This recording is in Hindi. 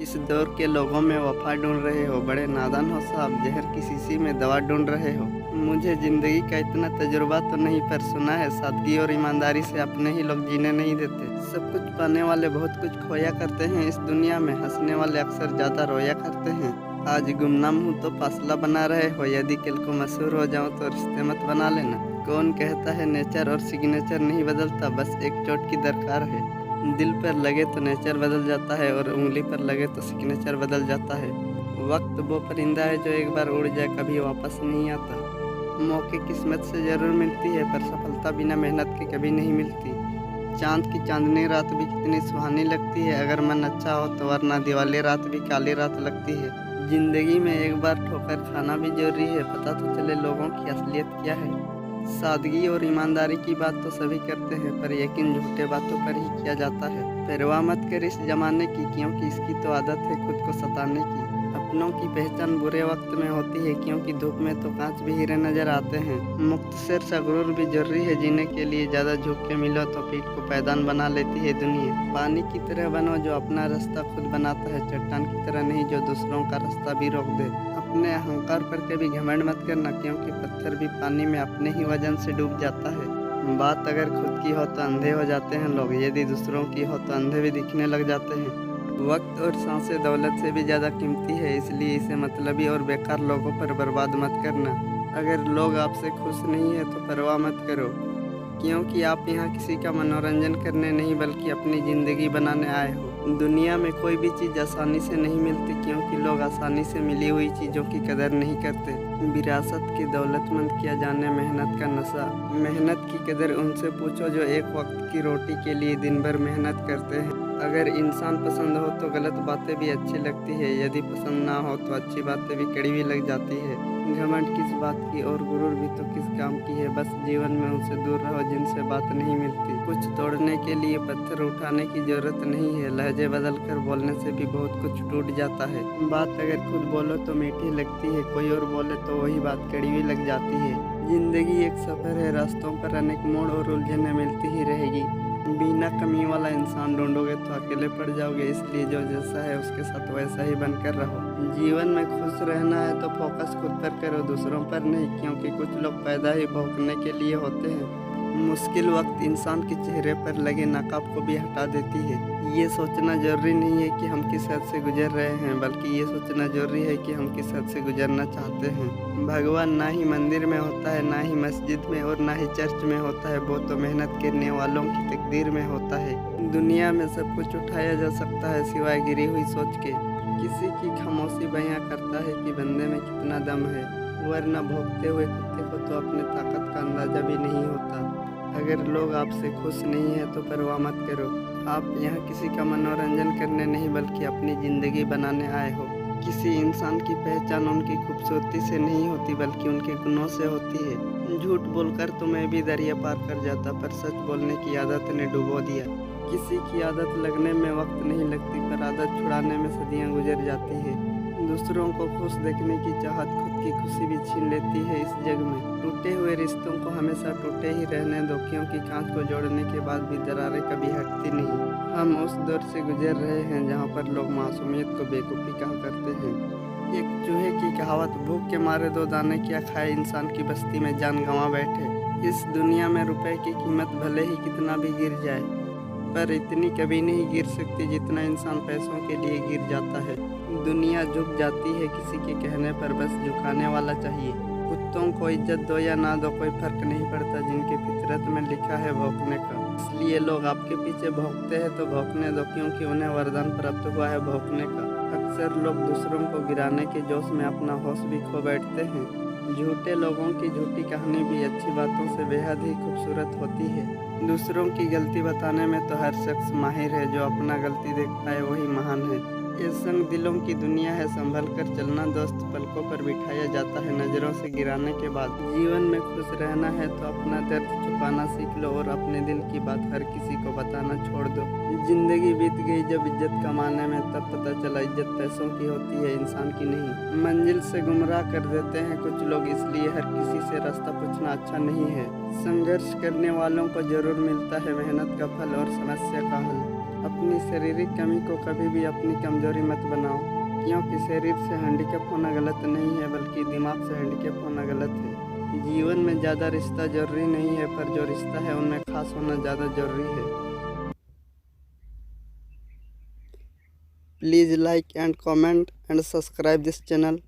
इस दौर के लोगों में वफ़ा ढूँढ रहे हो, बड़े नादान हो साहब, ज़हर की शीशी में दवा ढूँढ रहे हो। मुझे ज़िंदगी का इतना तजुर्बा तो नहीं, पर सुना है सादगी और ईमानदारी से अपने ही लोग जीने नहीं देते। सब कुछ पाने वाले बहुत कुछ खोया करते हैं इस दुनिया में, हँसने वाले अक्सर ज़्यादा रोया करते हैं। आज गुमनाम हूँ तो फासला बना रहे हो, यदि कल को मशहूर हो जाऊँ तो रिश्ते मत बना लेना। कौन कहता है नेचर और सिग्नेचर नहीं बदलता, बस एक चोट की दरकार है। दिल पर लगे तो नेचर बदल जाता है और उंगली पर लगे तो सिग्नेचर बदल जाता है। वक्त वो परिंदा है जो एक बार उड़ जाए कभी वापस नहीं आता। मौके किस्मत से ज़रूर मिलती है, पर सफलता बिना मेहनत के कभी नहीं मिलती। चाँद की चांदनी रात भी कितनी सुहानी लगती है अगर मन अच्छा हो तो, वरना दिवाली रात भी काली रात लगती है। ज़िंदगी में एक बार ठोकर खाना भी ज़रूरी है, पता तो चले लोगों की असलियत क्या है। सादगी और ईमानदारी की बात तो सभी करते हैं, पर यकीन झूठे बातों पर ही किया जाता है। परवाह मत कर इस ज़माने की, क्योंकि इसकी तो आदत है खुद को सताने की। अपनों की पहचान बुरे वक्त में होती है, क्योंकि धूप में तो कांच भी हीरे नजर आते हैं। मुख्तसर सा गुरूर भी जरूरी है जीने के लिए, ज़्यादा झुक के मिलो तो पीठ को पैदान बना लेती है दुनिया। पानी की तरह बनो जो अपना रास्ता खुद बनाता है, चट्टान की तरह नहीं जो दूसरों का रास्ता भी रोक दे। अपने अहंकार पर कभी घमंड मत करना, क्योंकि पत्थर भी पानी में अपने ही वजन से डूब जाता है। बात अगर खुद की हो तो अंधे हो जाते हैं लोग, यदि दूसरों की हो तो अंधे भी दिखने लग जाते हैं। वक्त और सांसें दौलत से भी ज़्यादा कीमती है, इसलिए इसे मतलबी और बेकार लोगों पर बर्बाद मत करना। अगर लोग आपसे खुश नहीं है तो परवाह मत करो, क्योंकि आप यहाँ किसी का मनोरंजन करने नहीं बल्कि अपनी ज़िंदगी बनाने आए हो। दुनिया में कोई भी चीज़ आसानी से नहीं मिलती, क्योंकि लोग आसानी से मिली हुई चीज़ों की कदर नहीं करते। विरासत की दौलतमंद किया जाने मेहनत का नशा। मेहनत की कदर उनसे पूछो जो एक वक्त की रोटी के लिए दिन भर मेहनत करते हैं। अगर इंसान पसंद हो तो गलत बातें भी अच्छी लगती है, यदि पसंद ना हो तो अच्छी बातें भी कड़वी लग जाती है। घमंड किस बात की और गुरूर भी तो किस काम की है, बस जीवन में उनसे दूर रहो जिनसे बात नहीं मिलती। कुछ तोड़ने के लिए पत्थर उठाने की जरूरत नहीं है, लहजे बदल कर बोलने से भी बहुत कुछ टूट जाता है। बात अगर खुद बोलो तो मीठी लगती है, कोई और बोले तो वही बात कड़वी लग जाती है। जिंदगी एक सफ़र है, रास्तों पर अनेक मोड़ और उलझनें मिलती ही रहेगी। बिना कमी वाला इंसान ढूंढोगे तो अकेले पड़ जाओगे, इसलिए जो जैसा है उसके साथ वैसा ही बनकर रहो। जीवन में खुश रहना है तो फोकस खुद पर करो, दूसरों पर नहीं, क्योंकि कुछ लोग पैदा ही भौंकने के लिए होते हैं। मुश्किल वक्त इंसान के चेहरे पर लगे नकाब को भी हटा देती है। ये सोचना जरूरी नहीं है कि हम किस हद से गुजर रहे हैं, बल्कि ये सोचना जरूरी है कि हम किस हद से गुजरना चाहते हैं। भगवान ना ही मंदिर में होता है, ना ही मस्जिद में और ना ही चर्च में होता है, वो तो मेहनत करने वालों की तकदीर में होता है। दुनिया में सब कुछ उठाया जा सकता है सिवाय गिरी हुई सोच के। किसी की खामोशी बयां करता है कि बंदे में कितना दम है, वरना भौंकते हुए कुत्ते को तो अपने ताकत का अंदाजा भी नहीं होता। अगर लोग आपसे खुश नहीं है तो परवाह मत करो, आप यहाँ किसी का मनोरंजन करने नहीं बल्कि अपनी ज़िंदगी बनाने आए हो। किसी इंसान की पहचान उनकी खूबसूरती से नहीं होती बल्कि उनके गुणों से होती है। झूठ बोलकर तो मैं भी दरिया पार कर जाता, पर सच बोलने की आदत ने डुबो दिया। किसी की आदत लगने में वक्त नहीं लगती, पर आदत छुड़ाने में सदियां गुजर जाती है। दूसरों को खुश देखने की चाहत खुद की खुशी भी छीन लेती है इस जग में। टूटे हुए रिश्तों को हमेशा टूटे ही रहने दो, क्योंकि कांच को जोड़ने के बाद भी दरारें कभी हटती नहीं। हम उस दौर से गुजर रहे हैं जहाँ पर लोग मासूमियत को बेवकूफ़ी कहा करते हैं। एक चूहे की कहावत, भूख के मारे दो दाने क्या खाए, इंसान की बस्ती में जान गंवा बैठे। इस दुनिया में रुपए की कीमत भले ही कितना भी गिर जाए, पर इतनी कभी नहीं गिर सकती जितना इंसान पैसों के लिए गिर जाता है। दुनिया झुक जाती है किसी के कहने पर, बस झुकाने वाला चाहिए। कुत्तों को इज्जत दो या ना दो कोई फर्क नहीं पड़ता, जिनके फितरत में लिखा है भौंकने का। इसलिए लोग आपके पीछे भौंकते हैं तो भौंकने दो, क्योंकि उन्हें वरदान प्राप्त हुआ है भौंकने का। अक्सर लोग दूसरों को गिराने के जोश में अपना होश भी खो बैठते हैं। झूठे लोगों की झूठी कहानी भी अच्छी बातों से बेहद ही खूबसूरत होती है। दूसरों की गलती बताने में तो हर शख्स माहिर है, जो अपना गलती देख पाए वही महान है। ये संग दिलों की दुनिया है, संभल कर चलना दोस्त, पलकों पर बिठाया जाता है नज़रों से गिराने के बाद। जीवन में खुश रहना है तो अपना दर्द छुपाना सीख लो और अपने दिल की बात हर किसी को बताना छोड़ दो। जिंदगी बीत गई जब इज्जत कमाने में, तब पता चला इज्जत पैसों की होती है, इंसान की नहीं। मंजिल से गुमराह कर देते हैं कुछ लोग, इसलिए हर किसी से रास्ता पूछना अच्छा नहीं है। संघर्ष करने वालों को जरूर मिलता है मेहनत का फल और समस्या का हल। अपनी शारीरिक कमी को कभी भी अपनी कमजोरी मत बनाओ, क्योंकि शरीर से हैंडीकैप होना गलत नहीं है, बल्कि दिमाग से हैंडीकैप होना गलत है। जीवन में ज़्यादा रिश्ता जरूरी नहीं है, पर जो रिश्ता है उनमें खास होना ज़्यादा जरूरी है। Please like and comment and subscribe this channel.